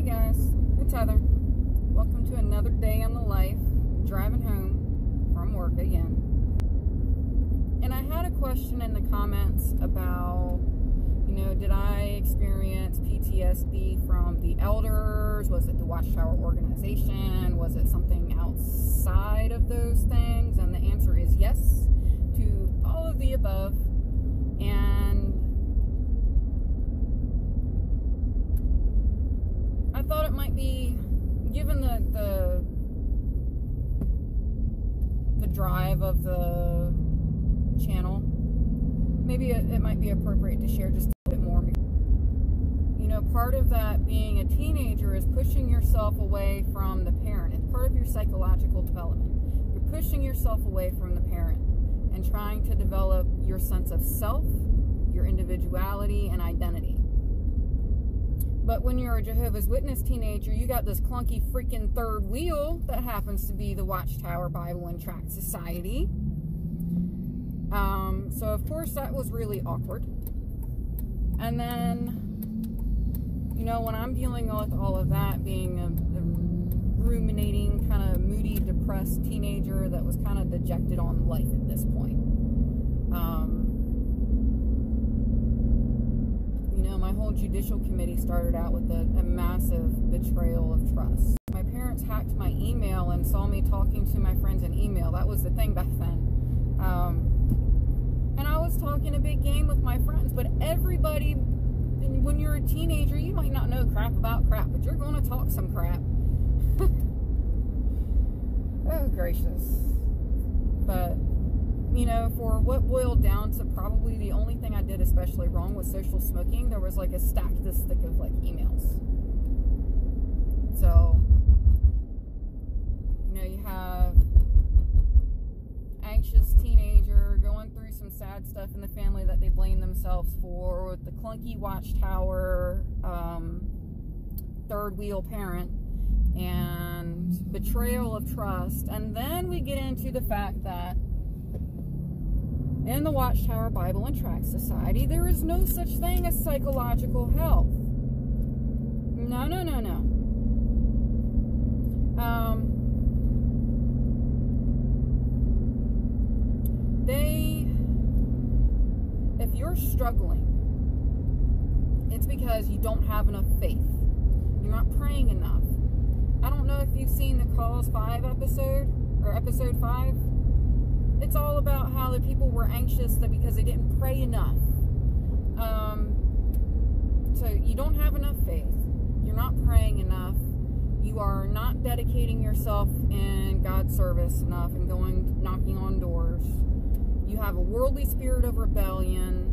Hey guys, it's Heather. Welcome to another day on the life, driving home from work again. And I had a question in the comments about, did I experience PTSD from the elders? Was it the Watchtower organization? Was it something outside of those things? And the answer is yes to all of the above. And I thought it might be, given the drive of the channel, maybe it might be appropriate to share just a bit more. Part of that being a teenager is pushing yourself away from the parent. It's part of your psychological development. You're pushing yourself away from the parent and trying to develop your sense of self, your individuality, and identity. But when you're a Jehovah's Witness teenager, you got this clunky freaking third wheel that happens to be the Watchtower Bible and Tract Society. So of course that was really awkward. And then, when I'm dealing with all of that, being a ruminating, kind of moody, depressed teenager that was kind of dejected on life at this point. My whole judicial committee started out with a massive betrayal of trust. My parents hacked my email and saw me talking to my friends in email. That was the thing back then. And I was talking a big game with my friends, but everybody, when you're a teenager, you might not know crap about crap, but you're going to talk some crap. Oh, gracious. But, for what boiled down to probably the only thing I did especially wrong was social smoking, there was like a stack this thick of like emails. So, you have anxious teenager going through some sad stuff in the family that they blame themselves for, with the clunky Watchtower third wheel parent, and betrayal of trust. And then we get into the fact that in the Watchtower Bible and Tract Society, there is no such thing as psychological health. No. If you're struggling, it's because you don't have enough faith. You're not praying enough. I don't know if you've seen the Cause 5 episode, or episode 5. It's all about how the people were anxious because they didn't pray enough. So you don't have enough faith. You're not praying enough. You are not dedicating yourself in God's service enough and going knocking on doors. You have a worldly spirit of rebellion.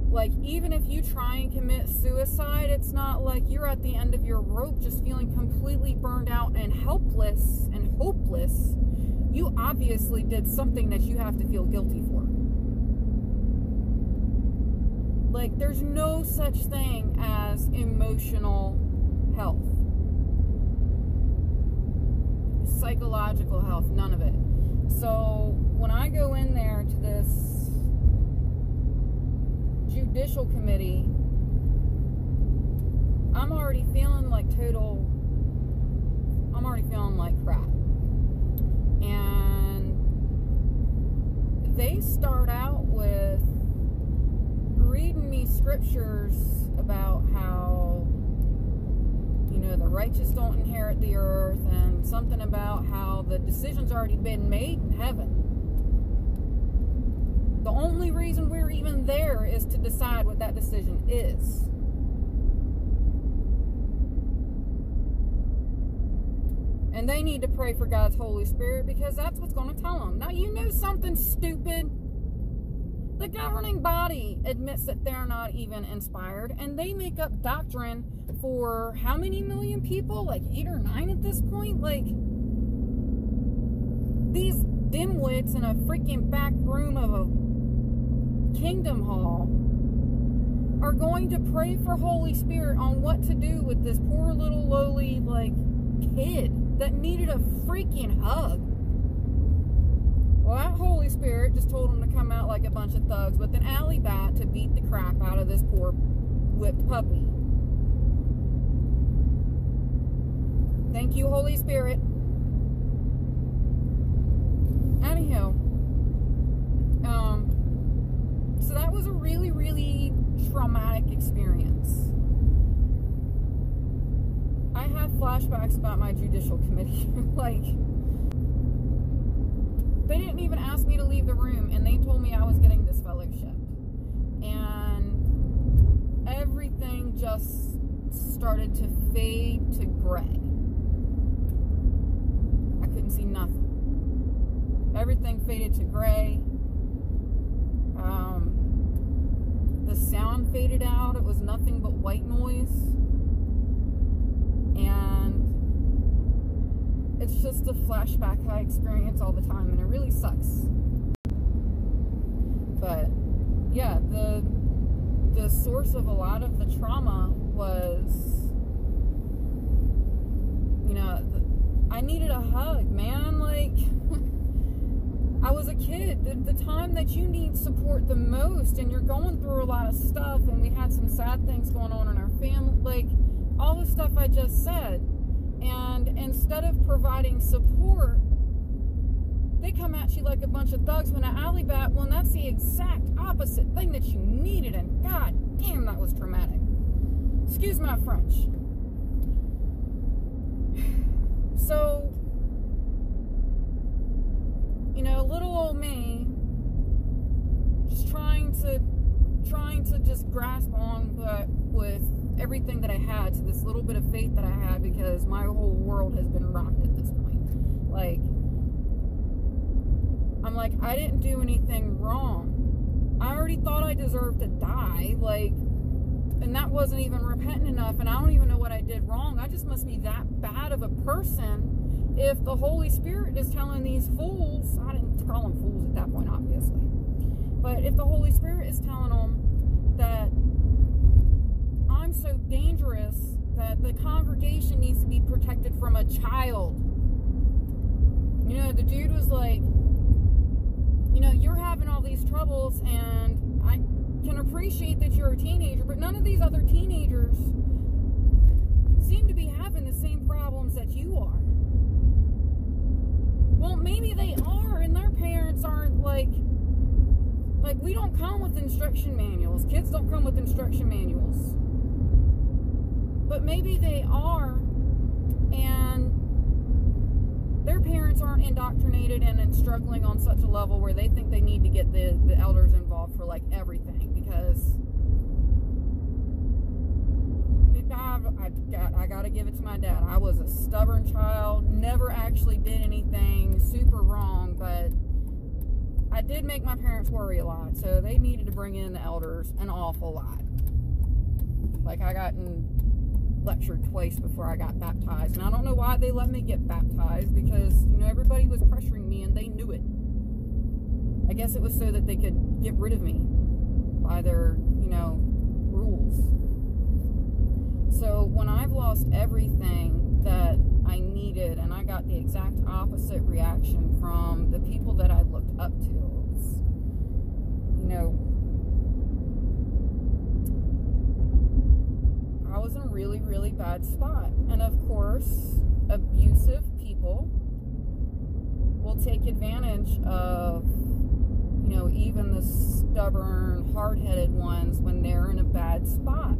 Like, even if you try and commit suicide, it's not like you're at the end of your rope just feeling completely burned out and helpless and hopeless. You obviously did something that you have to feel guilty for. Like, there's no such thing as emotional health. Psychological health, none of it. So, when I go in there to this judicial committee, I'm already feeling like crap. And they start out with reading me scriptures about how, the righteous don't inherit the earth, and something about how the decision's already been made in heaven. The only reason we're even there is to decide what that decision is. And they need to pray for God's Holy Spirit, because that's what's going to tell them. Now, something stupid. The governing body admits that they're not even inspired, and they make up doctrine for how many million people? Like 8 or 9 at this point? Like, these dimwits in a freaking back room of a Kingdom Hall are going to pray for Holy Spirit on what to do with this poor little lowly, kid that needed a freaking hug. Well, that Holy Spirit just told them to come out like a bunch of thugs with an alley bat to beat the crap out of this poor whipped puppy. Thank you, Holy Spirit. Anywho, so that was a really, really traumatic experience. I have flashbacks about my judicial committee. Like, they didn't even ask me to leave the room, and they told me I was getting disfellowshipped. And everything just started to fade to gray. I couldn't see nothing. Everything faded to gray. The sound faded out. It was nothing but white noise. And it's just a flashback I experience all the time, and it really sucks. But yeah, the source of a lot of the trauma was, you know, I needed a hug, man. Like, I was a kid. The time that you need support the most, and you're going through a lot of stuff, and we had some sad things going on in our family, like all the stuff I just said. And instead of providing support, they come at you like a bunch of thugs when an alley bat, when that's the exact opposite thing that you needed. And god damn, that was traumatic. Excuse my French. So, you know, little old me, just trying to just grasp on with everything that I had to this little bit of faith that I had, because my whole world has been rocked at this point. Like, I'm like, I didn't do anything wrong. I already thought I deserved to die, like, and that wasn't even repentant enough, and I don't even know what I did wrong. I just must be that bad of a person if the Holy Spirit is telling these fools, I didn't call them fools at that point, obviously, but if the Holy Spirit is telling them that I'm so dangerous that the congregation needs to be protected from a child. You know, the dude was like, you know, you're having all these troubles, and I can appreciate that you're a teenager, but none of these other teenagers seem to be having the same problems that you are. Well, maybe they are, and their parents aren't like we don't come with instruction manuals. Kids don't come with instruction manuals. But maybe they are, and their parents aren't indoctrinated and struggling on such a level where they think they need to get the elders involved for like everything, because I gotta give it to my dad. I was a stubborn child, never actually did anything super wrong, but I did make my parents worry a lot, so they needed to bring in the elders an awful lot. Like, I got lectured twice before I got baptized, and I don't know why they let me get baptized, because, you know, everybody was pressuring me and they knew it. I guess it was so that they could get rid of me by their, you know, rules. So when I've lost everything that I needed, and I got the exact opposite reaction from the people that I looked up to, it was, you know, I was in a really, really bad spot. And of course, abusive people will take advantage of, you know, even the stubborn, hard-headed ones when they're in a bad spot.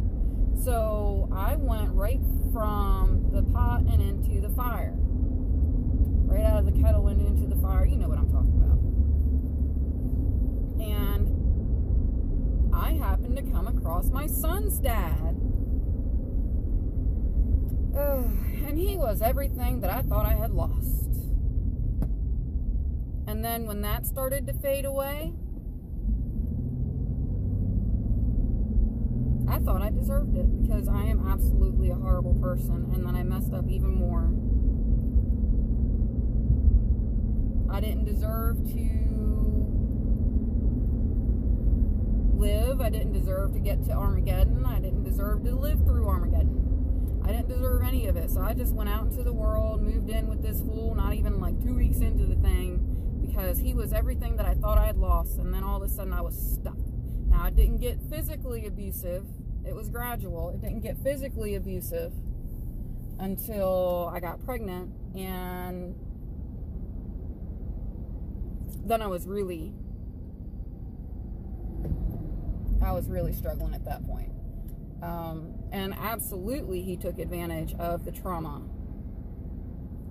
So I went right from the pot and into the fire. Right out of the kettle and into the fire. You know what I'm talking about. And I happened to come across my son's dad. And he was everything that I thought I had lost. And then when that started to fade away, I thought I deserved it, because I am absolutely a horrible person, and then I messed up even more. I didn't deserve to live. I didn't deserve to get to Armageddon. I didn't deserve to live through Armageddon. I didn't deserve any of it. So I just went out into the world, moved in with this fool, not even like 2 weeks into the thing, because he was everything that I thought I had lost, and then all of a sudden I was stuck. Now, I didn't get physically abusive. It was gradual. It didn't get physically abusive. until I got pregnant, and then I was really struggling at that point. And absolutely he took advantage of the trauma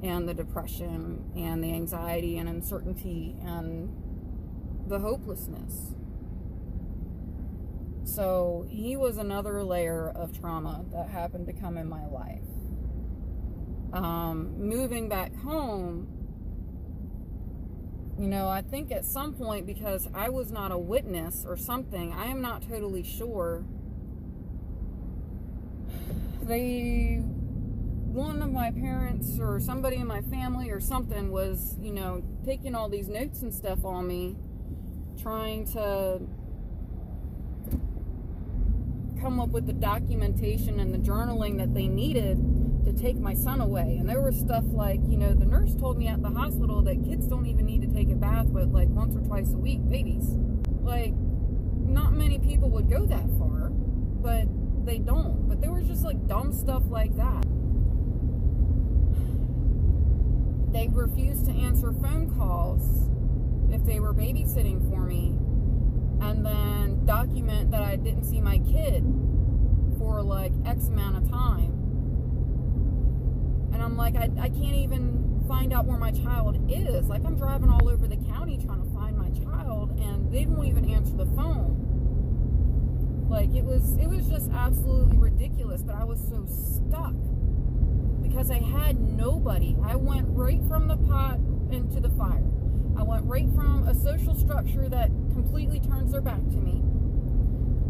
and the depression and the anxiety and uncertainty and the hopelessness. So he was another layer of trauma that happened to come in my life. Moving back home, you know, I think at some point, because I was not a witness or something, I am not totally sure, one of my parents or somebody in my family or something was, you know, taking all these notes and stuff on me, trying to come up with the documentation and the journaling that they needed to take my son away. And there was stuff like, you know, the nurse told me at the hospital that kids don't even need to take a bath but like once or twice a week, babies. Like, not many people would go that far, but they don't. But there was just like dumb stuff like that. They refused to answer phone calls if they were babysitting for me, and then document that I didn't see my kid for like X amount of time. And I'm like, I can't even find out where my child is. Like, I'm driving all over the county trying to find my child, and they won't even answer the phone. Like, it was just absolutely ridiculous. But I was so stuck because I had nobody. I went right from the pot into the fire. I went right from a social structure that completely turns their back to me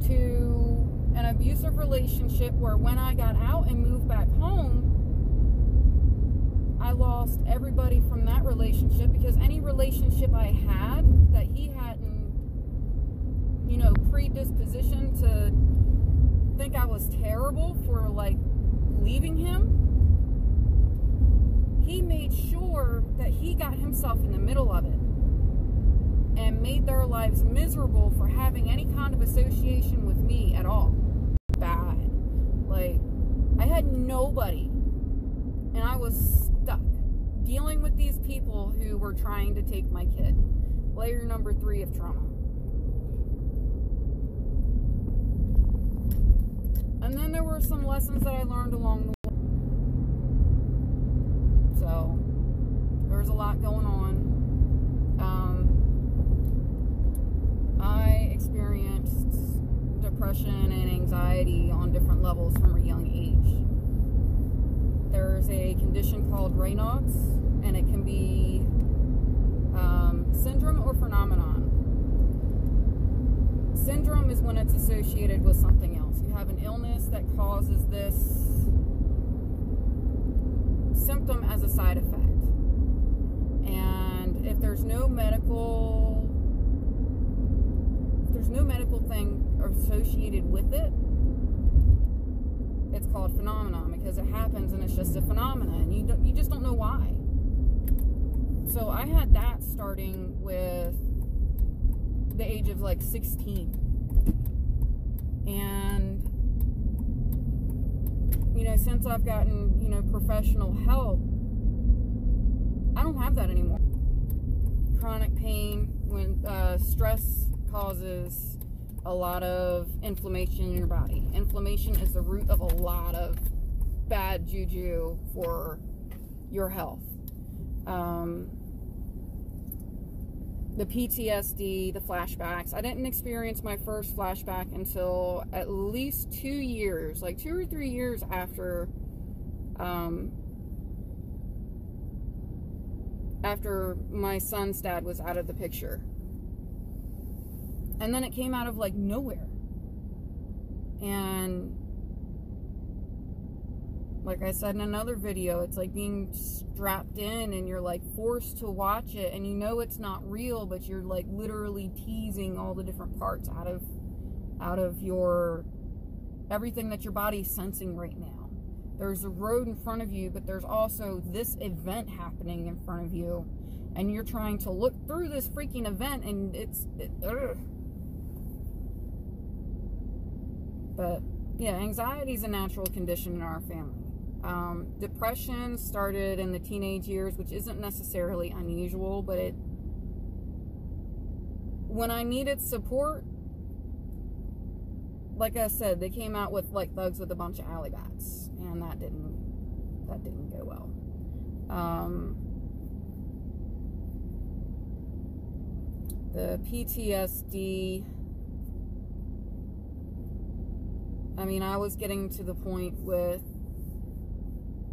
to an abusive relationship where when I got out and moved back home, I lost everybody from that relationship, because any relationship I had that he hadn't, you know, predisposition to think I was terrible for like leaving him, he made sure that he got himself in the middle of it and made their lives miserable for having any kind of association with me at all. Bad. Like, I had nobody, and I was stuck dealing with these people who were trying to take my kid. Layer number 3 of trauma. And then there were some lessons that I learned along the way. So, there's a lot going on. I experienced depression and anxiety on different levels from a young age. There's a condition called Raynaud's, and it can be syndrome or phenomenon. Syndrome is when it's associated with something else. You have an illness that causes this symptom as a side effect. And if there's no medical thing associated with it, it's called phenomenon, because it happens and it's just a phenomenon, and you just don't know why. So I had that starting with the age of like 16. And, you know, since I've gotten, you know, professional help, I don't have that anymore. Chronic pain, when stress causes a lot of inflammation in your body. Inflammation is the root of a lot of bad juju for your health. The PTSD, the flashbacks. I didn't experience my first flashback until at least 2 years, like 2 or 3 years after my son's dad was out of the picture. And then it came out of like nowhere. And like I said in another video, it's like being strapped in and you're like forced to watch it, and you know it's not real, but you're like literally teasing all the different parts out of your everything that your body's sensing right now. There's a road in front of you, but there's also this event happening in front of you, and you're trying to look through this freaking event, and But yeah, anxiety is a natural condition in our family. Depression started in the teenage years, which isn't necessarily unusual, but when I needed support, like I said, they came out with like thugs with a bunch of alley bats, and that didn't go well. The PTSD, I mean, I was getting to the point with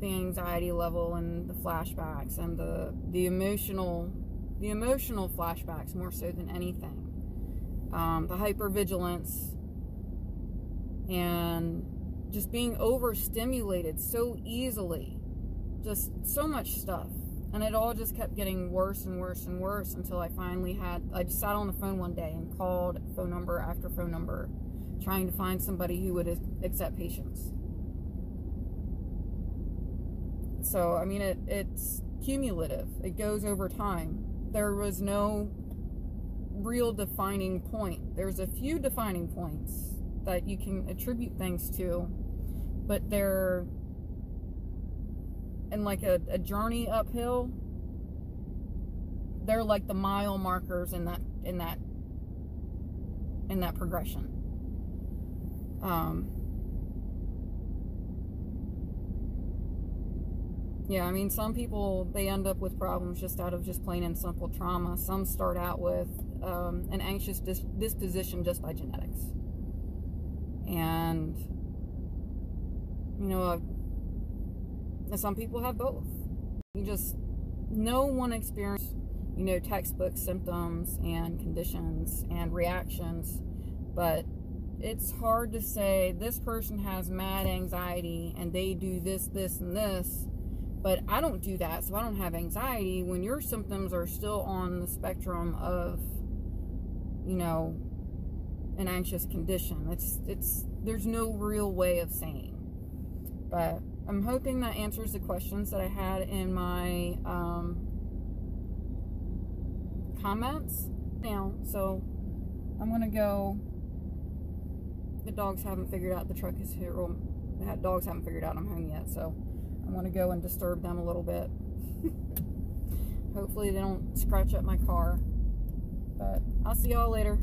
the anxiety level and the flashbacks and the emotional flashbacks more so than anything. The hypervigilance and just being overstimulated so easily, just so much stuff. And it all just kept getting worse and worse and worse until I finally I just sat on the phone one day and called phone number after phone number, trying to find somebody who would accept patients. So, I mean, it's cumulative. It goes over time. There was no real defining point. There's a few defining points that you can attribute things to, but they're in like a journey uphill. They're like the mile markers in that progression. Yeah, I mean, some people, they end up with problems just out of just plain and simple trauma. Some start out with an anxious disposition just by genetics. And, you know, some people have both. No one experience, you know, textbook symptoms and conditions and reactions, but it's hard to say this person has mad anxiety and they do this, this, and this, but I don't do that, so I don't have anxiety, when your symptoms are still on the spectrum of, you know, an anxious condition. There's no real way of saying. But I'm hoping that answers the questions that I had in my comments now. So I'm gonna go. The dogs haven't figured out the truck is here. Well, the dogs haven't figured out I'm home yet, so I'm gonna go and disturb them a little bit. Hopefully they don't scratch up my car. But I'll see y'all later.